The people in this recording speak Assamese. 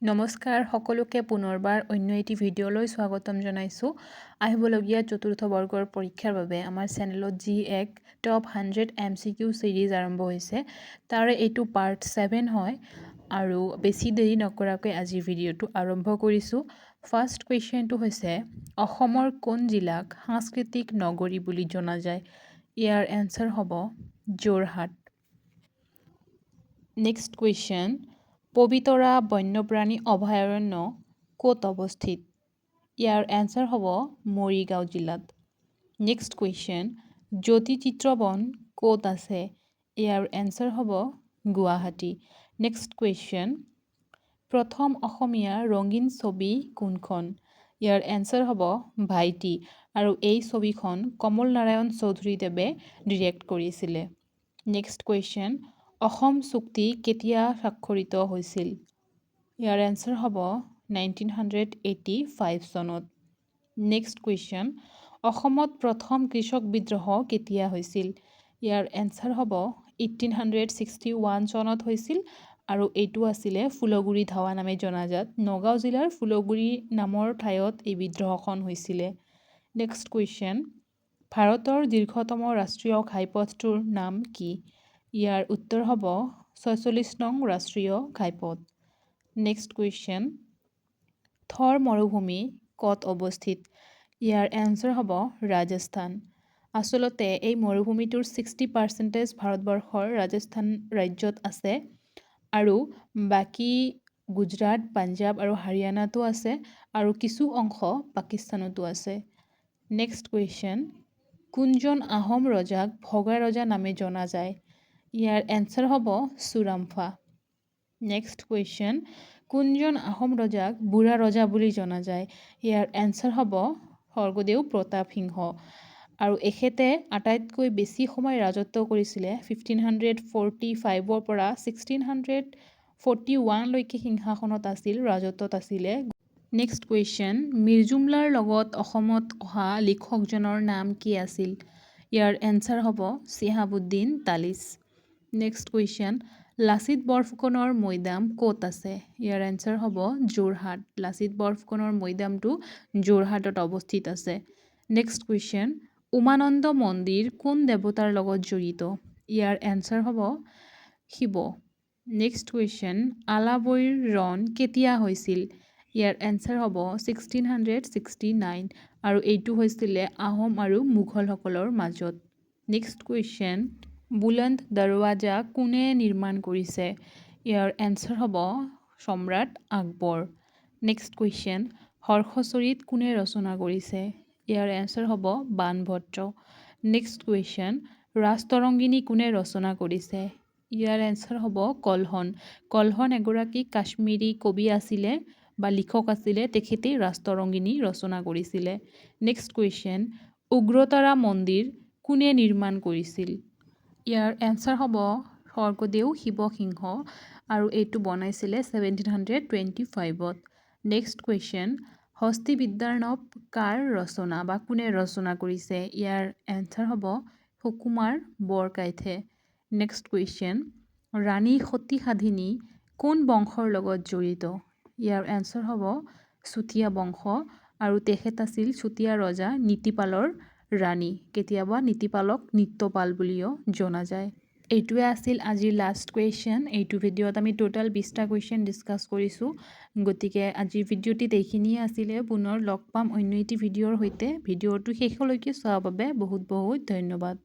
নমস্কাৰ সকলোকে পুনৰবাৰ অন্য এটি ভিডিঅ'লৈ স্বাগতম জনাইছোঁ। আহিবলগীয়া চতুৰ্থ বৰ্গৰ পৰীক্ষাৰ বাবে আমাৰ চেনেলত যি এক টপ 100 MCQ চিৰিজ আৰম্ভ হৈছে তাৰে এইটো পাৰ্ট 7 হয় আৰু বেছি দেৰি নকৰাকৈ আজিৰ ভিডিঅ'টো আৰম্ভ কৰিছোঁ। ফাৰ্ষ্ট কুৱেশ্যনটো হৈছে অসমৰ কোন জিলাক সাংস্কৃতিক নগৰী বুলি জনা যায়? ইয়াৰ এনচাৰ হ'ব যোৰহাট। নেক্সট কুৱেশ্যন, পবিতৰা বন্যপ্ৰাণী অভয়াৰণ্য ক'ত অৱস্থিত? ইয়াৰ এনচাৰ হ'ব মৰিগাঁও জিলাত। নেক্সট কুৱেশ্যন, জ্যোতি চিত্ৰবন ক'ত আছে? ইয়াৰ এনচাৰ হ'ব গুৱাহাটী। নেক্সট কুৱেশ্যন, প্ৰথম অসমীয়া ৰঙীন ছবি কোনখন? ইয়াৰ এনচাৰ হ'ব ভাইটি আৰু এই ছবিখন কমল নাৰায়ণ চৌধুৰীদেৱে ডিৰেক্ট কৰিছিলে। নেক্সট কুৱেশ্যন, অসম চুক্তি কেতিয়া স্বাক্ষৰিত হৈছিল? ইয়াৰ এনচাৰ হ'ব 1985 চনত। নেক্সট কুৱেশ্যন, অসমত প্ৰথম কৃষক বিদ্ৰোহ কেতিয়া হৈছিল? ইয়াৰ এনচাৰ হ'ব 1861 চনত হৈছিল আৰু এইটো আছিলে ফুলগুৰি ধাৱা নামে জনাজাত। নগাঁও জিলাৰ ফুলগুৰি নামৰ ঠাইত এই বিদ্ৰোহখন হৈছিলে। নেক্সট কুৱেশ্যন, ভাৰতৰ দীৰ্ঘতম ৰাষ্ট্ৰীয় ঘাইপথটোৰ নাম কি? ইয়াৰ উত্তৰ হ'ব 46 নং ৰাষ্ট্ৰীয় ঘাইপথ। নেক্সট কুৱেশ্যন, থৰ মৰুভূমি ক'ত অৱস্থিত? ইয়াৰ এনচাৰ হ'ব ৰাজস্থান। আচলতে এই মৰুভূমিটোৰ 60% ভাৰতবৰ্ষৰ ৰাজস্থান ৰাজ্যত আছে আৰু বাকী গুজৰাট, পাঞ্জাৱ আৰু হাৰিয়ানাতো আছে আৰু কিছু অংশ পাকিস্তানতো আছে। নেক্সট কুৱেশ্যন, কোনজন আহোম ৰজাক ভগা ৰজা নামে জনা যায়? ইয়াৰ এনচাৰ হ'ব চুৰামফা। নেক্সট কুৱেশ্যন, কোনজন আহোম ৰজাক বুঢ়া ৰজা বুলি জনা যায়? ইয়াৰ এনচাৰ হ'ব স্বৰ্গদেউ প্ৰতাপ সিংহ আৰু এখেতে আটাইতকৈ বেছি সময় ৰাজত্ব কৰিছিলে 1545 পৰা 1641 লৈকে সিংহাসনত আছিল, ৰাজত্বত আছিলে। নেক্সট কুৱেশ্যন, মীৰ জুমলাৰ লগত অসমত অহা লিখকজনৰ নাম কি আছিল? ইয়াৰ এনচাৰ হ'ব চিহাবুদ্দিন তালিচ। নেক্সট কুৱেশ্যন, লাচিত বৰফুকনৰ মৈদাম ক'ত আছে? ইয়াৰ এনচাৰ হ'ব যোৰহাট। লাচিত বৰফুকনৰ মৈদামটো যোৰহাটত অৱস্থিত আছে। নেক্সট কুৱেশ্যন, উমানন্দ মন্দিৰ কোন দেৱতাৰ লগত জড়িত? ইয়াৰ এনচাৰ হ'ব শিৱ। নেক্সট কুৱেশ্যন, আলাবৈৰ ৰণ কেতিয়া হৈছিল? ইয়াৰ এনচাৰ হ'ব 1669 আৰু এইটো হৈছিলে আহোম আৰু মোগলসকলৰ মাজত। নেক্সট কুৱেশ্যন, বুলন্দ দৰৱাজা কোনে নিৰ্মাণ কৰিছে? ইয়াৰ এনচাৰ হ'ব সম্ৰাট আকবৰ। নেক্সট কুৱেশ্যন, হৰ্ষচৰিত কোনে ৰচনা কৰিছে? ইয়াৰ এনচাৰ হ'ব বাণভট্ট। নেক্সট কুৱেশ্যন, ৰাজতৰংগিনী কোনে ৰচনা কৰিছে? ইয়াৰ এনচাৰ হ'ব কলহন। কলহন এগৰাকী কাশ্মীৰী কবি আছিলে বা লিখক আছিলে, তেখেতেই ৰাজতৰংগিনী ৰচনা কৰিছিলে। নেক্সট কুৱেশ্যন, উগ্ৰতাৰা মন্দিৰ কোনে নিৰ্মাণ কৰিছিল? ইয়াৰ এনচাৰ হ'ব স্বৰ্গদেউ শিৱসিংহ আৰু এইটো বনাইছিলে 1725ত। নেক্সট কুৱেশ্যন, হস্তি বিদ্যাৰ নব কাৰ ৰচনা বা কোনে ৰচনা কৰিছে? ইয়াৰ এনচাৰ হ'ব সুকুমাৰ বৰকাইথে। নেক্সট কুৱেশ্যন, ৰাণী সতী সাধিনী কোন বংশৰ লগত জড়িত? ইয়াৰ এনচাৰ হ'ব চুতীয়া বংশ আৰু তেখেত আছিল চুতীয়া ৰজা নীতিপালৰ ৰাণী। কেতিয়াবা নীতিপালক নিত্যপাল বুলিও জনা যায়। এইটোৱে আছিল আজিৰ লাষ্ট কুৱেশ্যন। এইটো ভিডিঅ'ত আমি টোটেল 20টা কুৱেশ্যন ডিছকাছ কৰিছোঁ। গতিকে আজিৰ ভিডিঅ'টিত এইখিনিয়ে আছিলে। পুনৰ লগ পাম অন্য এটি ভিডিঅ'ৰ সৈতে। ভিডিঅ'টো শেষলৈকে চোৱাৰ বাবে বহুত বহুত ধন্যবাদ।